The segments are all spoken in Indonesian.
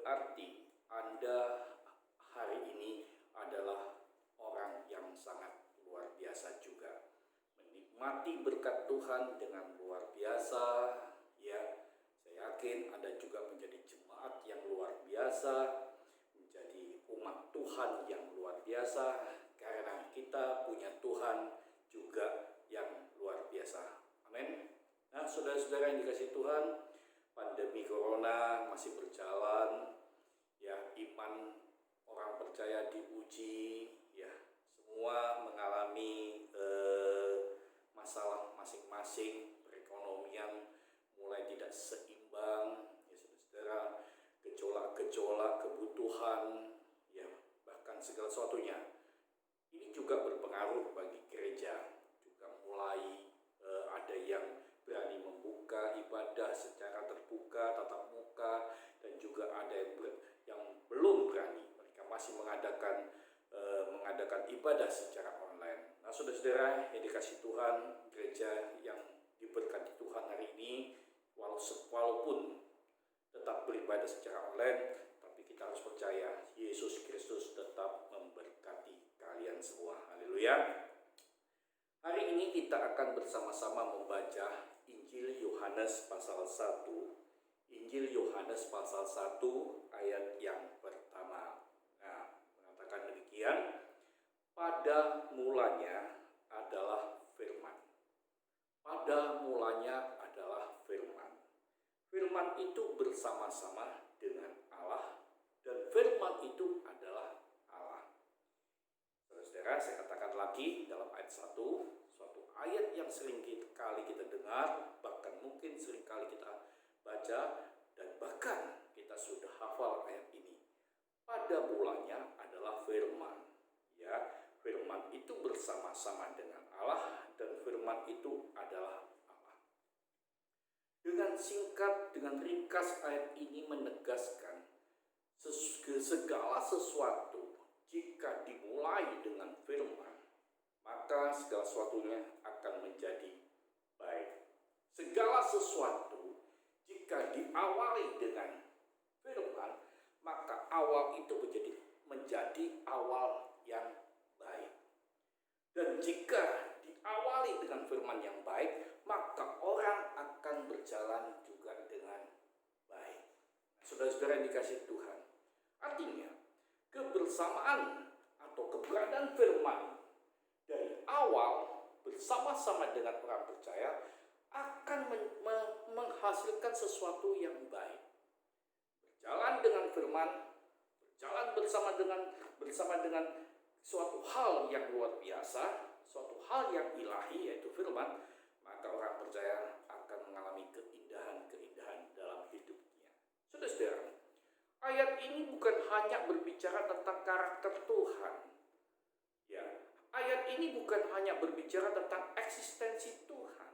berarti Anda hari ini adalah orang yang sangat luar biasa juga. Menikmati berkat Tuhan dengan luar biasa, ya. Saya yakin Anda juga menjadi jemaat yang luar biasa, menjadi umat Tuhan yang luar biasa, karena kita punya Tuhan juga yang luar biasa. Amin. Nah, saudara-saudara yang dikasihi Tuhan, pandemi corona masih berjalan, ya, iman orang percaya diuji, ya, semua mengalami masalah masing-masing, perekonomian mulai tidak seimbang, ya saudara-saudara, gejolak-gejolak kebutuhan, ya, bahkan segala sesuatunya. Ini juga berpengaruh bagi gereja, juga mulai ada yang berani membuka ibadah secara terbuka, tatap muka, dan juga ada yang belum berani. Mereka masih mengadakan ibadah secara online. Nah, saudara-saudara yang dikasihi Tuhan, gereja yang diberkati Tuhan hari ini, walaupun tetap beribadah secara online, tapi kita harus percaya Yesus Kristus tetap memberkati kalian semua. Haleluya. Hari ini kita akan bersama-sama membaca Injil Yohanes pasal 1. Injil Yohanes pasal 1 ayat yang pertama. Nah, mengatakan demikian, pada mulanya adalah firman. Pada mulanya adalah firman. Firman itu bersama-sama dengan Allah, dan firman itu adalah Allah. Saudara, saya katakan lagi dalam ayat 1, suatu ayat yang sering kali kita dengar, bahkan mungkin sering kali kita baca, dan bahkan kita sudah hafal ayat ini. Pada mulanya adalah firman. Ya, firman itu bersama-sama dengan Allah, dan firman itu adalah Allah. Dengan singkat, dengan ringkas, ayat ini menegaskan segala sesuatu jika dimulai dengan firman, maka segala sesuatunya akan menjadi baik. Segala sesuatu jika diawali dengan firman, maka awal itu menjadi awal yang baik. Dan jika diawali dengan firman yang baik, maka orang akan berjalan juga dengan baik. Saudara-saudara yang dikasihi Tuhan, artinya kebersamaan atau keberadaan firman dari awal bersama-sama dengan orang percaya akan menghasilkan sesuatu yang baik. Berjalan dengan firman, berjalan bersama dengan suatu hal yang luar biasa, suatu hal yang ilahi yaitu firman, maka orang percaya akan mengalami keindahan-keindahan dalam hidupnya. Saudara-saudara, ayat ini bukan hanya berbicara tentang karakter Tuhan. Ya, ayat ini bukan hanya berbicara tentang eksistensi Tuhan.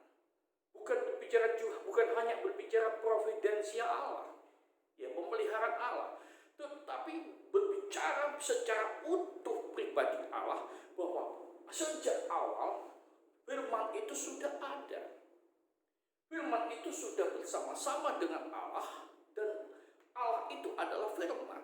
Bukan hanya berbicara providensial Allah, ya, pemeliharaan Allah, tetapi berbicara secara utuh pribadi Allah, bahwa sejak awal firman itu sudah ada. Firman itu sudah bersama-sama dengan Allah, dan Allah itu adalah firman.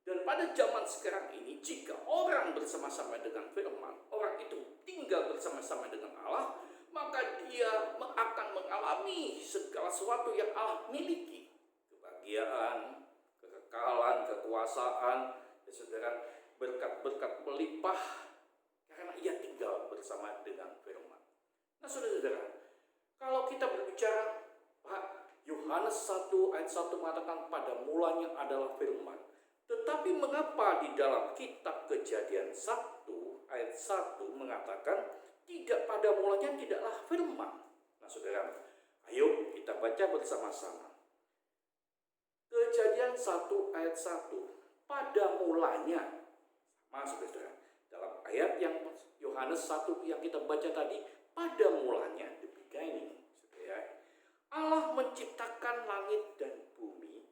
Dan pada zaman sekarang ini, jika orang bersama-sama dengan firman, orang itu tinggal bersama-sama dengan Allah, maka dia akan mengalami segala sesuatu yang Allah miliki. Kebahagiaan, kekekalan, kekuasaan, ya saudara, berkat-berkat melimpah, karena ia tinggal bersama dengan firman. Nah, saudara-saudara, kalau kita berbicara, Yohanes 1 ayat 1 mengatakan pada mulanya adalah firman. Tetapi mengapa di dalam kitab Kejadian 1 ayat 1 mengatakan tidak, pada mulanya tidaklah firman? Nah, saudara, ayo kita baca bersama-sama. Kejadian 1 ayat 1, pada mulanya. Sama, saudara. Dalam ayat yang Yohanes 1 yang kita baca tadi, pada mulanya, the beginning, saudara, Allah menciptakan langit dan bumi.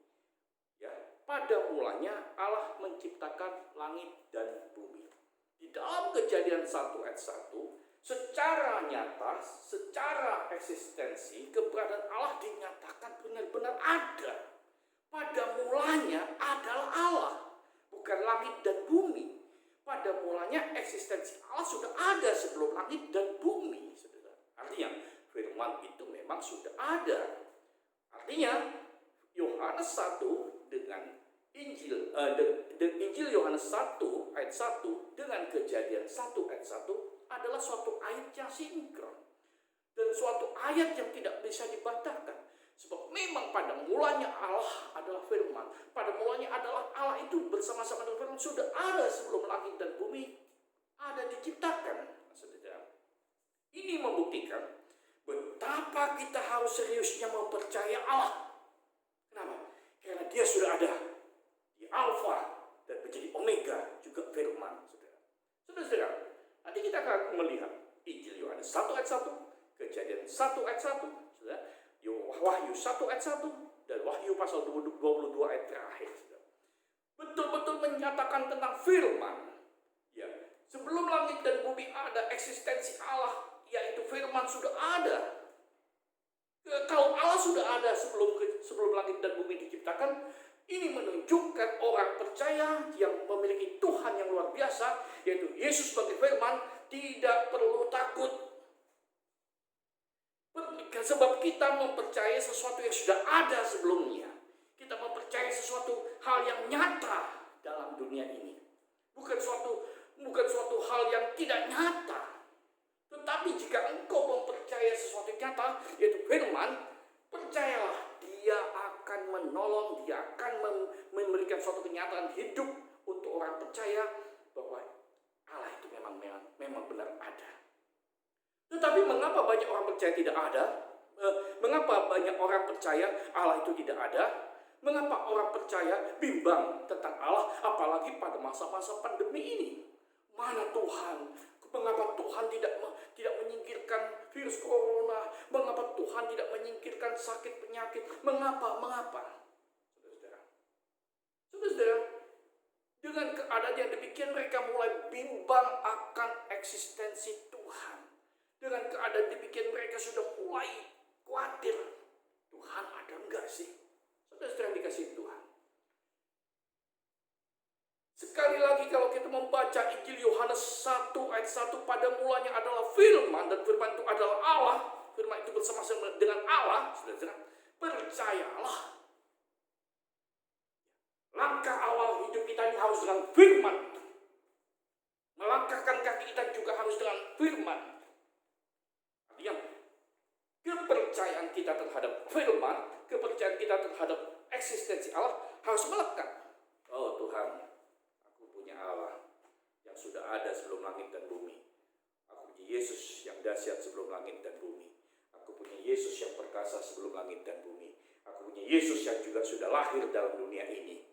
Ya, pada mulanya Allah menciptakan langit dan bumi. Di dalam Kejadian 1 ayat 1, secara nyata, secara eksistensi, keberadaan Allah dinyatakan benar-benar ada. Pada mulanya adalah Allah, bukan langit dan bumi. Pada mulanya eksistensi Allah sudah ada sebelum langit dan bumi. Saudara. Artinya firman itu memang sudah ada. Artinya Yohanes 1 dengan Injil Yohanes 1 ayat 1 dengan Kejadian 1 ayat 1 adalah suatu ayat yang sinkron. Dan suatu ayat yang tidak bisa dibantahkan. Sebab memang pada mulanya Allah adalah firman. Pada mulanya adalah Allah itu bersama-sama dengan firman sudah ada sebelum langit dan bumi ada diciptakan. Saudara. Ini membuktikan betapa kita harus seriusnya mempercayai Allah. Kenapa? Karena dia sudah ada di Alfa dan menjadi Omega juga firman. Saudara, nanti kita akan melihat Injil Yohanes 1 ayat 1. Kejadian 1 ayat 1, Wahyu 1 ayat 1, dan Wahyu pasal 22 ayat terakhir. Betul-betul menyatakan tentang firman. Ya, sebelum langit dan bumi ada, eksistensi Allah, yaitu firman sudah ada. Kalau Allah sudah ada sebelum langit dan bumi diciptakan, ini menunjukkan orang percaya yang memiliki Tuhan yang luar biasa, yaitu Yesus sebagai firman, tidak perlu takut. Sebab kita mempercayai sesuatu yang sudah ada sebelumnya. Kita mempercayai sesuatu hal yang nyata dalam dunia ini. Bukan suatu hal yang tidak nyata. Tetapi jika engkau mempercayai sesuatu yang nyata, yaitu firman, percayalah dia akan menolong, dia akan memberikan suatu kenyataan hidup untuk orang percaya bahwa Allah itu memang benar ada. Tetapi mengapa banyak orang percaya tidak ada? Mengapa banyak orang percaya Allah itu tidak ada? Mengapa orang percaya bimbang tentang Allah, apalagi pada masa-masa pandemi ini? Mana Tuhan? Mengapa Tuhan tidak menyingkirkan virus corona? Mengapa Tuhan tidak menyingkirkan sakit penyakit? Mengapa? Saudara-saudara, dengan keadaan yang demikian mereka mulai bimbang akan eksistensi Tuhan. Dengan keadaan demikian mereka sudah mulai khawatir. Tuhan ada enggak sih? Saudara-saudara yang dikasihi Tuhan. Sekali lagi kalau kita membaca Injil Yohanes 1 ayat 1, pada mulanya adalah firman, dan firman itu adalah Allah. Firman itu bersama-sama dengan Allah. Saudara-saudara, percayalah. Langkah awal hidup kita ini harus dengan firman. Melangkahkan kaki kita juga harus dengan firman. Artinya kepercayaan kita terhadap firman, kepercayaan kita terhadap eksistensi Allah harus melekat. Oh Tuhan, aku punya Allah yang sudah ada sebelum langit dan bumi. Aku punya Yesus yang dahsyat sebelum langit dan bumi. Aku punya Yesus yang perkasa sebelum langit dan bumi. Aku punya Yesus yang juga sudah lahir dalam dunia ini.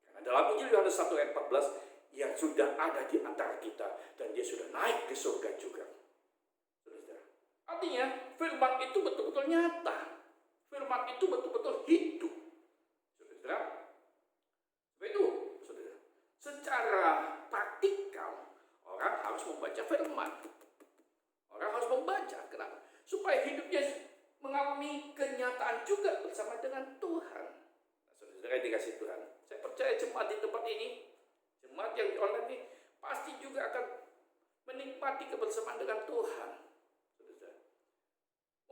Karena dalam Injil Yohanes 1 ayat 14, yang sudah ada di antara kita dan dia sudah naik ke surga juga. Artinya firman itu betul-betul nyata. Firman itu betul-betul hidup. Saudara, secara praktikal orang harus membaca firman. Orang harus membaca. Kenapa? Supaya hidupnya mengalami kenyataan juga bersama dengan Tuhan. Saudara dikasih Tuhan. Saya percaya jemaat di tempat ini, jemaat yang di online ini pasti juga akan menikmati kebersamaan dengan Tuhan.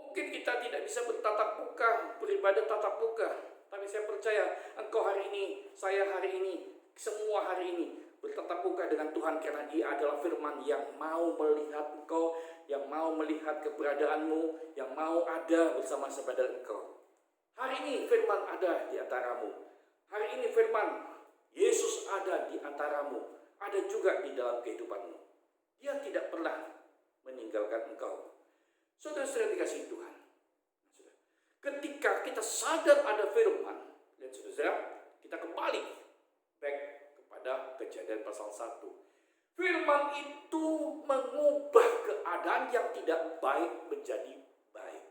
Mungkin kita tidak bisa bertatap muka, beribadah tatap muka. Tapi saya percaya engkau hari ini, saya hari ini, semua hari ini bertatap muka dengan Tuhan. Karena dia adalah firman yang mau melihat engkau, yang mau melihat keberadaanmu, yang mau ada bersama-sama dengan engkau. Hari ini firman ada di antaramu. Hari ini firman Yesus ada di antaramu. Ada juga di dalam kehidupanmu. Dia tidak pernah meninggalkan engkau. Saudara-saudara dikasihi Tuhan. Ketika kita sadar ada firman, dan saudara, kita kembali back kepada Kejadian pasal 1. Firman itu mengubah keadaan yang tidak baik menjadi baik.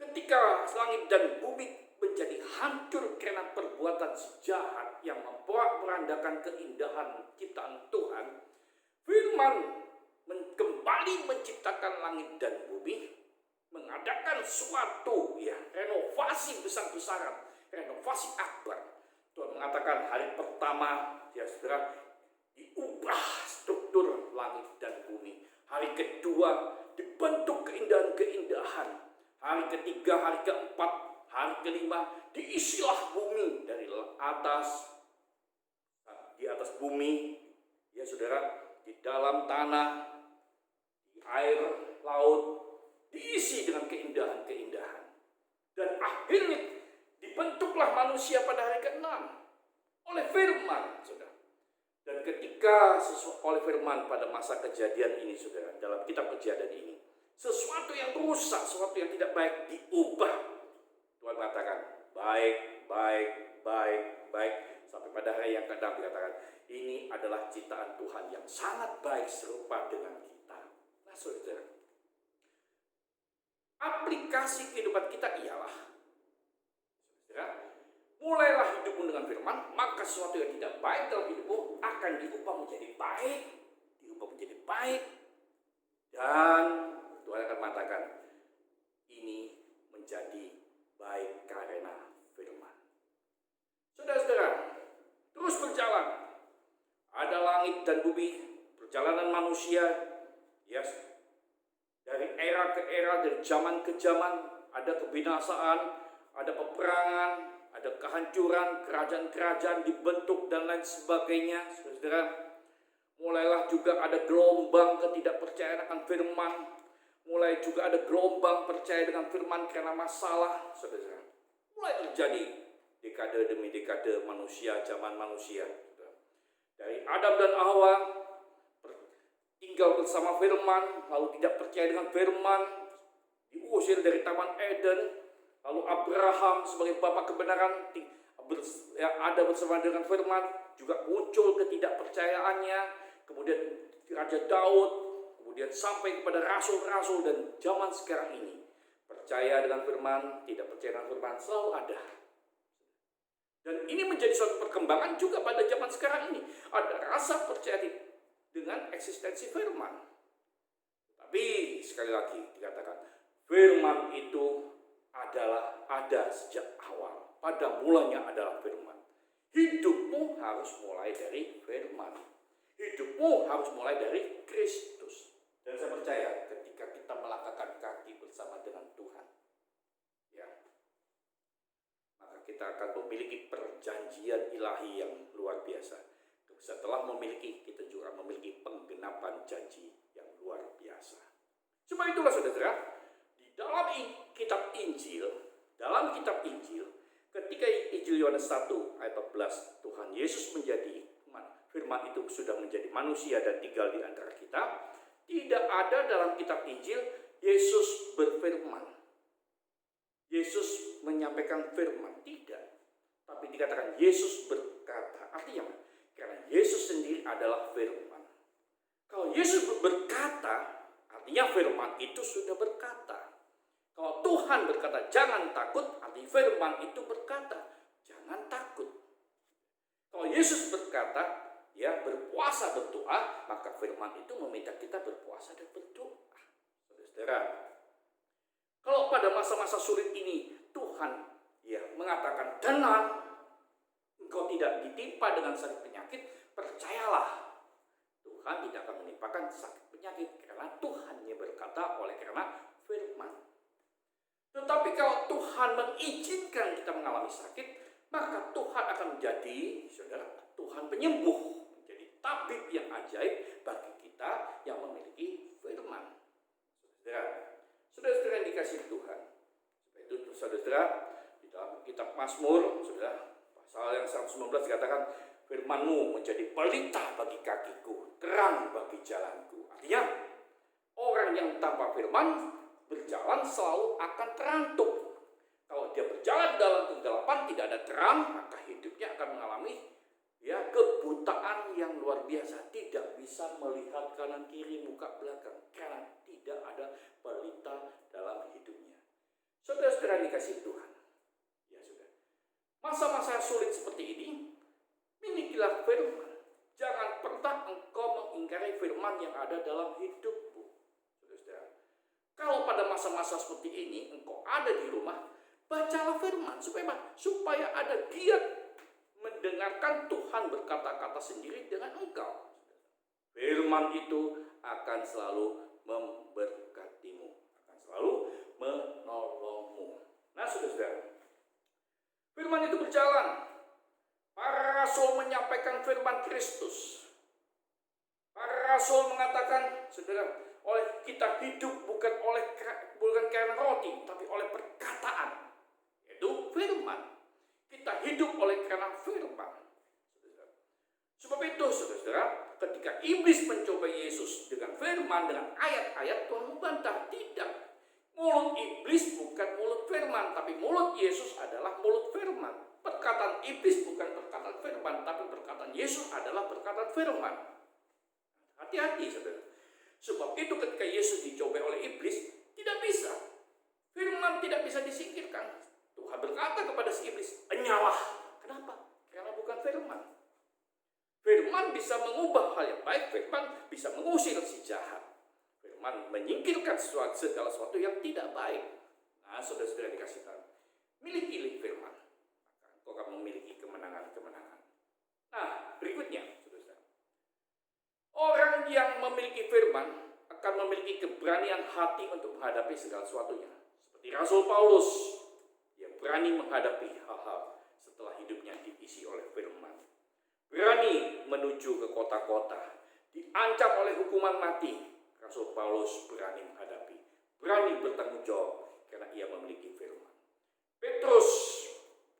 Ketika langit dan bumi menjadi hancur karena perbuatan jahat yang memporak-porandakan keindahan ciptaan Tuhan, firman kembali menciptakan langit dan bumi, mengadakan suatu renovasi besar-besaran. renovasi akbar. Tuhan mengatakan hari pertama, ya saudara, diubah struktur langit dan bumi. Hari kedua dibentuk keindahan-keindahan. Hari ketiga, hari keempat, hari kelima diisilah bumi dari atas, di atas bumi, ya saudara, di dalam tanah, di air laut, diisi dengan keindahan-keindahan. Dan akhirnya dibentuklah manusia pada hari ke-6 oleh firman, saudara. Dan ketika oleh firman pada masa kejadian ini, saudara, dalam kitab kejadian ini, sesuatu yang rusak, sesuatu yang tidak baik diubah. Tuhan katakan, baik, baik, baik, baik. Sampai pada hari yang ke-6 dikatakan, ini adalah ciptaan Tuhan yang sangat baik serupa dengan kita. Nah saudara, aplikasi kehidupan kita ialah, saudara, mulailah hidupmu dengan firman, maka sesuatu yang tidak baik dalam hidupmu akan diubah menjadi baik, diubah menjadi baik. Dan Tuhan akan mengatakan, ini menjadi baik karena firman. Saudara-saudara, terus berjalan. Ada langit dan bumi, perjalanan manusia, yes, dari era ke era, dari zaman ke zaman, ada kebinasaan, ada peperangan, ada kehancuran, kerajaan-kerajaan dibentuk dan lain sebagainya. Saudara, mulailah juga ada gelombang ketidakpercayaan akan firman. Mulai juga ada gelombang percaya dengan firman karena masalah, saudara. Mulai terjadi dekade demi dekade manusia, zaman manusia. Dari Adam dan Hawa tinggal bersama firman, lalu tidak percaya dengan firman, diusir dari Taman Eden. Lalu Abraham sebagai bapa kebenaran ada bersama dengan firman, juga muncul ketidakpercayaannya. Kemudian Raja Daud, kemudian sampai kepada rasul-rasul, dan zaman sekarang ini percaya dengan firman, tidak percaya dengan firman selalu ada. Dan ini menjadi suatu perkembangan juga pada zaman sekarang ini. Ada rasa percaya dengan eksistensi firman. Tapi sekali lagi dikatakan, firman itu adalah ada sejak awal. Pada mulanya adalah firman. Hidupmu harus mulai dari firman. Hidupmu harus mulai dari Kristus. Dan saya percaya ketika kita melangkahkan kaki bersama dengan Tuhan, ya, maka kita akan memiliki perjanjian ilahi yang luar biasa. Setelah memiliki, kita juga memiliki penggenapan janji yang luar biasa. Cuma itulah saudara, di dalam kitab Injil, ketika Injil Yohanes 1 ayat 14, Tuhan Yesus menjadi firman itu sudah menjadi manusia dan tinggal di antara kita. Tidak ada dalam kitab Injil Yesus berfirman, Yesus menyampaikan firman, tidak. Tapi dikatakan Yesus berkata. Artinya apa? Karena Yesus sendiri adalah firman. Kalau Yesus berkata, artinya firman itu sudah berkata. Kalau Tuhan berkata jangan takut, artinya firman itu berkata jangan takut. Kalau Yesus berkata, ya, berpuasa berdoa, maka firman itu meminta kita berpuasa dan berdoa. Saudara, kalau pada masa-masa sulit ini Tuhan, ya, mengatakan tenang, engkau tidak ditimpa dengan sakit penyakit, percayalah, Tuhan tidak akan menimpakan sakit penyakit karena Tuhannya berkata oleh karena firman. Tetapi kalau Tuhan mengizinkan kita mengalami sakit, maka Tuhan akan menjadi, saudara, Tuhan penyembuh, menjadi tabib yang ajaib bagi kita yang memiliki firman. Saudara-saudara yang dikasihi Tuhan, itu saudara, di dalam kitab Mazmur, saudara, pasal yang 119 dikatakan, firman-Mu menjadi pelita bagi kakiku, terang bagi jalanku. Artinya, orang yang tanpa firman berjalan selalu akan terantuk. Kalau dia berjalan dalam kegelapan, tidak ada terang, maka hidupnya akan mengalami, ya, kebutaan yang luar biasa. Tidak bisa melihat kanan kiri, muka belakang, karena tidak ada pelita dalam hidupnya. Saudara-saudara dikasihi Tuhan, ya sudah. Masa-masa sulit seperti ini, milikilah firman. Jangan pernah engkau mengingkari firman yang ada dalam hidupmu. Saudara-saudara, kalau pada masa-masa seperti ini engkau ada di rumah Bacalah firman supaya apa? Supaya ada giat mendengarkan Tuhan berkata-kata sendiri dengan engkau. Firman itu akan selalu memberkatimu, akan selalu menolongmu. Nah, saudara-saudara, firman itu berjalan. Para rasul menyampaikan firman Kristus. Para rasul mengatakan, saudara, oleh kita hidup bukan karena roti, tapi oleh perkataan, yaitu firman. Kita hidup oleh karena firman. Sebab itu, saudara, ketika iblis mencoba Yesus dengan firman, dengan ayat-ayat, Tuhan membantah. Tidak. Mulut iblis bukan mulut firman, tapi mulut Yesus adalah mulut firman. Perkataan iblis bukan perkataan firman, tapi perkataan Yesus adalah perkataan firman. Hati-hati, saudara. Sebab itu ketika Yesus dicobai oleh iblis, tidak bisa. Firman tidak bisa disingkirkan. Tuhan berkata kepada si iblis, "Enyalah." Kenapa? Karena bukan firman. Firman bisa mengubah hal yang baik, firman bisa mengusir si jahat. Firman menyingkirkan segala sesuatu yang tidak baik. Nah, saudara-saudara dikasih tahu, milikilah firman, maka engkau akan memiliki kemenangan-kemenangan. Nah, berikutnya, saudara-saudara, orang yang memiliki firman akan memiliki keberanian hati untuk menghadapi segala sesuatunya. Seperti Rasul Paulus, dia berani menghadapi hal-hal setelah hidupnya diisi oleh firman. Berani menuju ke kota-kota, diancam oleh hukuman mati. Rasul Paulus berani menghadapi, berani bertanggung jawab karena ia memiliki firman. Petrus,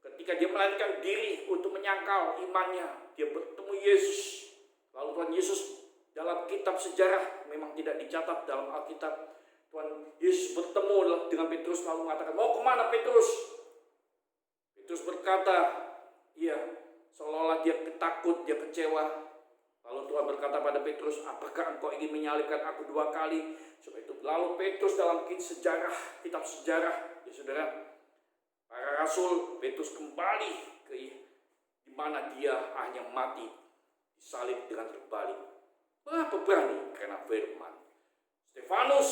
ketika dia melarikan diri untuk menyangkal imannya, dia bertemu Yesus. Lalu Tuhan Yesus dalam kitab sejarah, memang tidak dicatat dalam Alkitab, Tuhan Yesus bertemu dengan Petrus lalu mengatakan, "Mau kemana Petrus?" Petrus berkata, "Iya." Seolah-olah dia takut, dia kecewa. Lalu Tuhan berkata pada Petrus, "Apakah engkau ingin menyalibkan aku 2 kali?" Sebab itu lalu Petrus dalam kitab sejarah, ya saudara, para rasul, Petrus kembali ke di mana dia hanya mati disalib dengan terbalik. Mengapa berani? Karena firman. Stefanus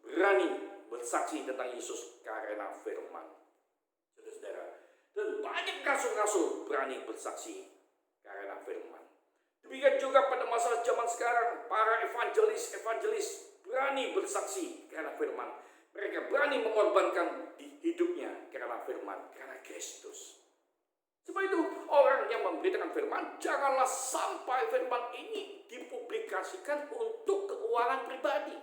berani bersaksi tentang Yesus karena firman. Saudara-saudara, dan banyak rasul-rasul berani bersaksi karena firman. Demikian juga pada masa zaman sekarang, para evangelis berani bersaksi karena firman. Mereka berani mengorbankan hidupnya karena firman, karena Kristus. Sebab itu, orang yang memberitakan firman, janganlah sampai firman ini dipublikasikan untuk keuangan pribadi.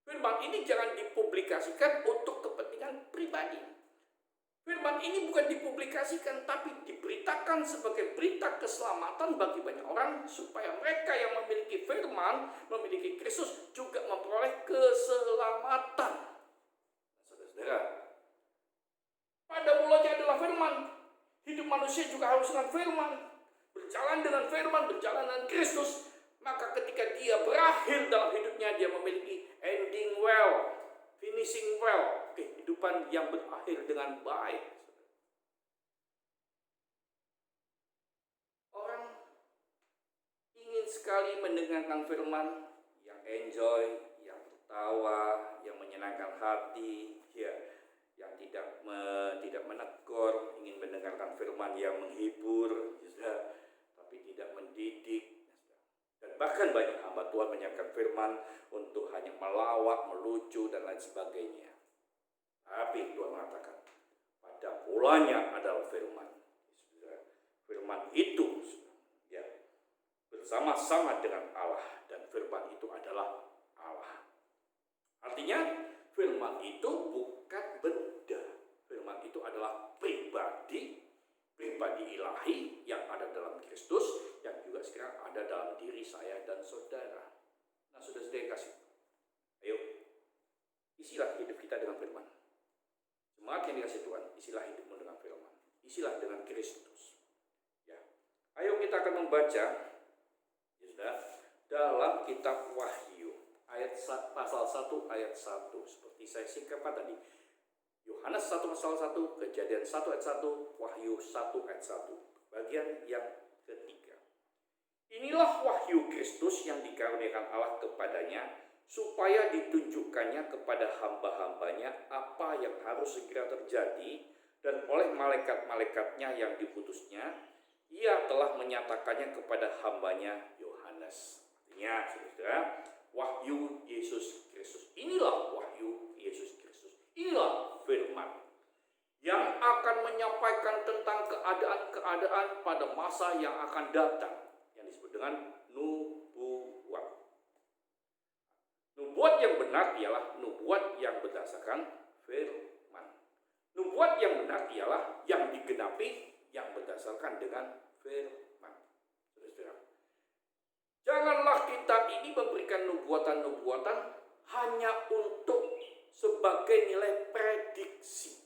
Firman ini jangan dipublikasikan untuk kepentingan pribadi. Firman ini bukan dipublikasikan, tapi diberitakan sebagai berita keselamatan bagi banyak orang, supaya mereka yang memiliki firman, memiliki Kristus, juga memperoleh keselamatan. Saudara-saudara, pada mulanya adalah firman. Hidup manusia juga harus dengan firman. Berjalan dengan firman, berjalan dengan Kristus. Maka ketika dia berakhir dalam hidupnya, dia memiliki ending well, finishing well, kehidupan yang berakhir dengan baik. Orang ingin sekali mendengarkan firman yang enjoy, yang tertawa, yang menyenangkan hati, ya, yang tidak menegur, ingin mendengarkan firman yang menghibur, ya, tapi tidak mendidik. Dan bahkan banyak hamba Tuhan menyiapkan firman untuk hanya melawak, melucu, dan lain sebagainya. Tapi Tuhan mengatakan, pada mulanya adalah firman. Firman itu ya, bersama-sama dengan Allah, dan firman itu adalah Allah. Artinya firman itu bukan benda. Firman itu adalah pribadi ilahi yang ada dalam Kristus, yang juga sekarang ada dalam diri saya dan saudara. Nah, saudara-saudara kasih, ayo isilah hidup kita dengan firman. Semakin dikasih Tuhan, isilah hidupmu dengan firman, isilah dengan Kristus. Ya, ayo kita akan membaca, ya sudah, dalam kitab Wahyu pasal 1 ayat 1, seperti saya singkapkan tadi. Yohanes 1 pasal 1, Kejadian 1 ayat 1, Wahyu 1 ayat 1, bagian yang ketiga. Inilah wahyu Kristus yang dikaruniakan Allah kepadanya supaya ditunjukkannya kepada hamba-hambanya apa yang harus segera terjadi, dan oleh malaikat-malaikatnya yang diputusnya, ia telah menyatakannya kepada hambanya Yohanes. Artinya, saudara, wahyu Yesus Kristus. Inilah wahyu Yesus Kristus. Inilah firman yang akan menyampaikan tentang keadaan-keadaan pada masa yang akan datang, yang disebut dengan nubuat. Nubuat yang benar ialah nubuat yang berdasarkan firman. Nubuat yang benar ialah yang digenapi yang berdasarkan dengan firman. Saudara, janganlah kita ini memberikan nubuatan-nubuatan hanya untuk sebagai nilai prediksi,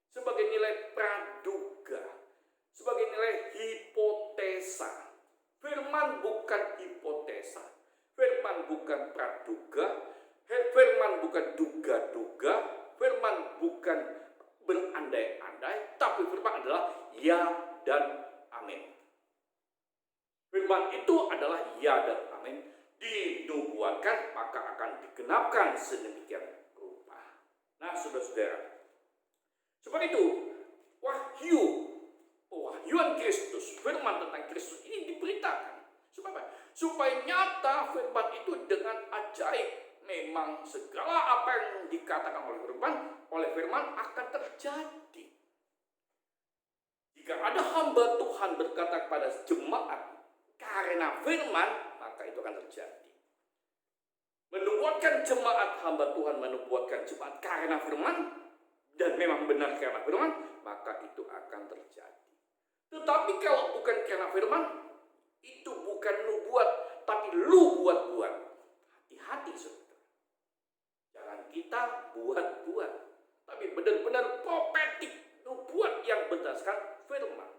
sebagai nilai praduga, sebagai nilai hipotesa. Firman bukan hipotesa, firman bukan praduga, firman bukan duga-duga, firman bukan berandai-andai, tapi firman adalah ya dan amin. Firman itu adalah ya dan amin. Dinubuatkan maka akan digenapkan sedemikian rupa. Nah, saudara-saudara, seperti itu wahyuan Kristus, firman tentang Kristus ini diberitakan. Supaya nyata firman itu dengan ajaib. Memang segala apa yang dikatakan oleh firman akan terjadi. Jika ada hamba Tuhan berkata kepada jemaat karena firman, maka itu akan terjadi. Menubuatkan jemaat, hamba Tuhan menubuatkan jemaat karena firman, dan memang benar karena firman, maka itu akan terjadi. Tetapi kalau bukan karena firman, itu bukan nubuat, tapi lu buat-buat. Hati-hati, saudara. Jangan kita buat-buat, tapi benar-benar profetik, nubuat yang berdasarkan firman.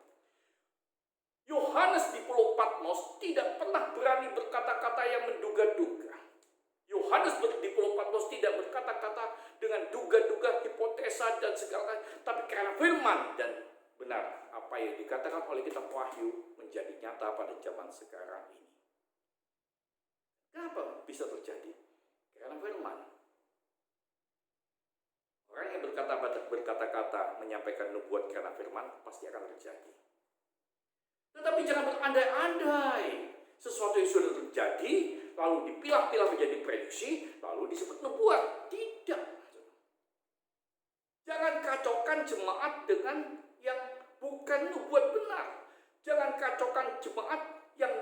Yohanes di Pulau Patmos tidak pernah berani berkata-kata yang menduga-duga. Yohanes di Pulau Patmos tidak berkata-kata dengan duga-duga, hipotesa dan segala, tapi karena firman dan benar apa yang dikatakan oleh kitab Wahyu menjadi nyata pada zaman sekarang ini. Kenapa bisa terjadi? Karena firman. Orang yang berkata-kata menyampaikan nubuat karena firman pasti akan terjadi. Tetapi jangan berandai-andai. Sesuatu yang sudah terjadi lalu dipilah-pilah menjadi prediksi lalu disebut nubuat. Tidak. Jangan kacaukan jemaat dengan yang bukan nubuat benar. Jangan kacaukan jemaat yang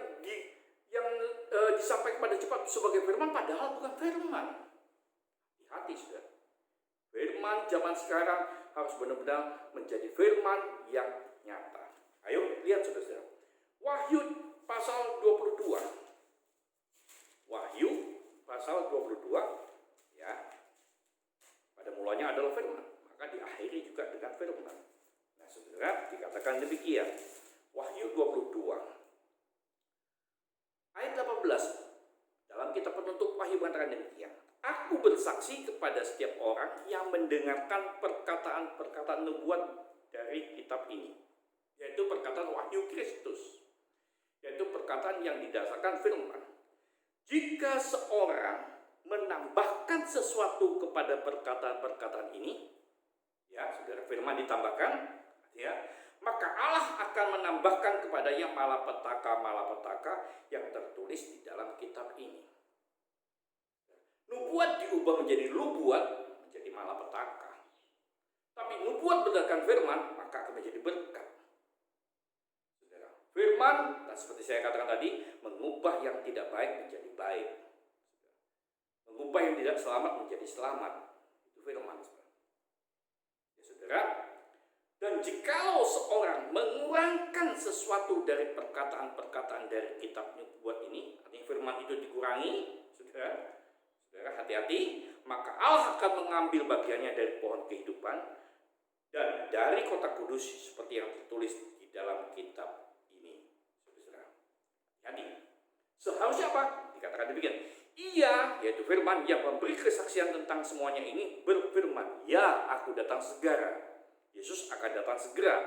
disampaikan pada jemaat sebagai firman padahal bukan firman. Hati-hati, saudara. Firman zaman sekarang harus benar-benar menjadi firman yang nyata. Ayo lihat, saudara. Wahyu pasal 22. Wahyu pasal 22, ya. Pada mulanya adalah firman, maka diakhiri juga dengan firman. Nah, saudara, dikatakan demikian. Wahyu 22 ayat 18 dalam kitab penutup Wahyu mengatakan demikian. Aku bersaksi kepada setiap orang yang mendengarkan perkataan-perkataan nubuat dari kitab ini, yaitu perkataan Wahyu Kristus, yaitu perkataan yang didasarkan firman. Jika seorang menambahkan sesuatu kepada perkataan-perkataan ini, ya, saudara, firman ditambahkan, ya, maka Allah akan menambahkan kepada yang malapetaka yang tertulis di dalam kitab ini. Nubuat diubah menjadi lubuat, menjadi malapetaka. Tapi nubuat berdasarkan firman, maka akan menjadi berkat. Saudara, firman, dan seperti saya katakan tadi, mengubah yang tidak baik menjadi baik. Mengubah yang tidak selamat menjadi selamat. Itu firman, saudara. Ya, saudara. Dan jikalau seorang mengurangkan sesuatu dari perkataan-perkataan dari kitab nubuat ini, artinya firman itu dikurangi, saudara, hati-hati, maka Allah akan mengambil bagiannya dari pohon kehidupan dan dari kota kudus seperti yang tertulis di dalam kitab ini. Saudara, jadi seharusnya apa? Dikatakan demikian. Ia, yaitu firman yang memberi kesaksian tentang semuanya ini, berfirman, ya, aku datang segera. Yesus akan datang segera.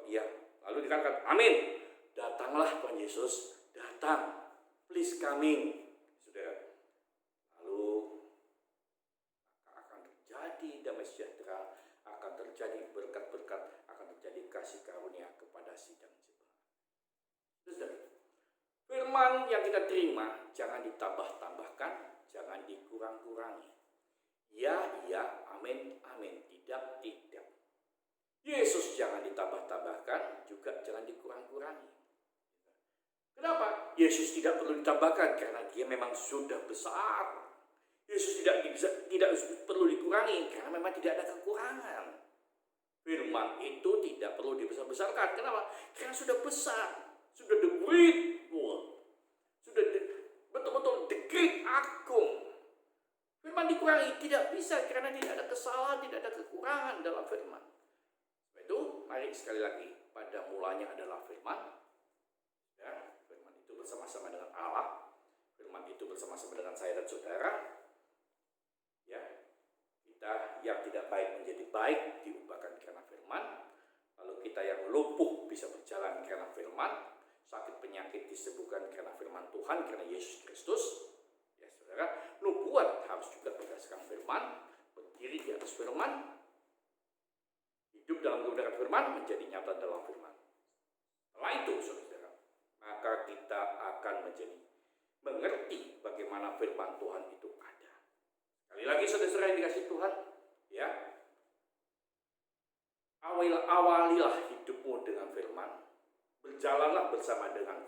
Ya, lalu dikatakan, amin. Datanglah Tuhan Yesus, datang. Please coming. Saudara. kasih karunia kepada sidang jemaat. Saudara, firman yang kita terima jangan ditambah-tambahkan, jangan dikurang-kurangi. Ya, ya, amin, amin, tidak, tidak. Yesus jangan ditambah-tambahkan, juga jangan dikurang-kurangi. Kenapa? Yesus tidak perlu ditambahkan karena dia memang sudah besar. Yesus tidak perlu dikurangi karena memang tidak ada kekurangan. Firman itu tidak perlu dibesar-besarkan. Kenapa? Karena sudah besar, sudah the great word, sudah betul-betul the great agung. Firman dikurangi tidak bisa karena tidak ada kesalahan, tidak ada kekurangan dalam firman. Sebab itu, mari sekali lagi, pada mulanya adalah firman. Ya, firman itu bersama-sama dengan Allah. Firman itu bersama-sama dengan saya dan saudara. Ya, kita yang tidak baik menjadi baik diubahkan karena firman. Lalu kita yang lumpuh bisa berjalan karena firman. Sakit penyakit disembuhkan karena firman Tuhan, karena Yesus Kristus. Ya saudara, nubuat harus juga berdasarkan firman, berdiri di atas firman, hidup dalam kebenaran firman, menjadi nyata dalam firman. Setelah itu saudara, maka kita akan mengerti bagaimana firman Tuhan itu ada. Sekali lagi saudara yang dikasih Tuhan, ya, awalilah hidupmu dengan firman, berjalanlah bersama dengan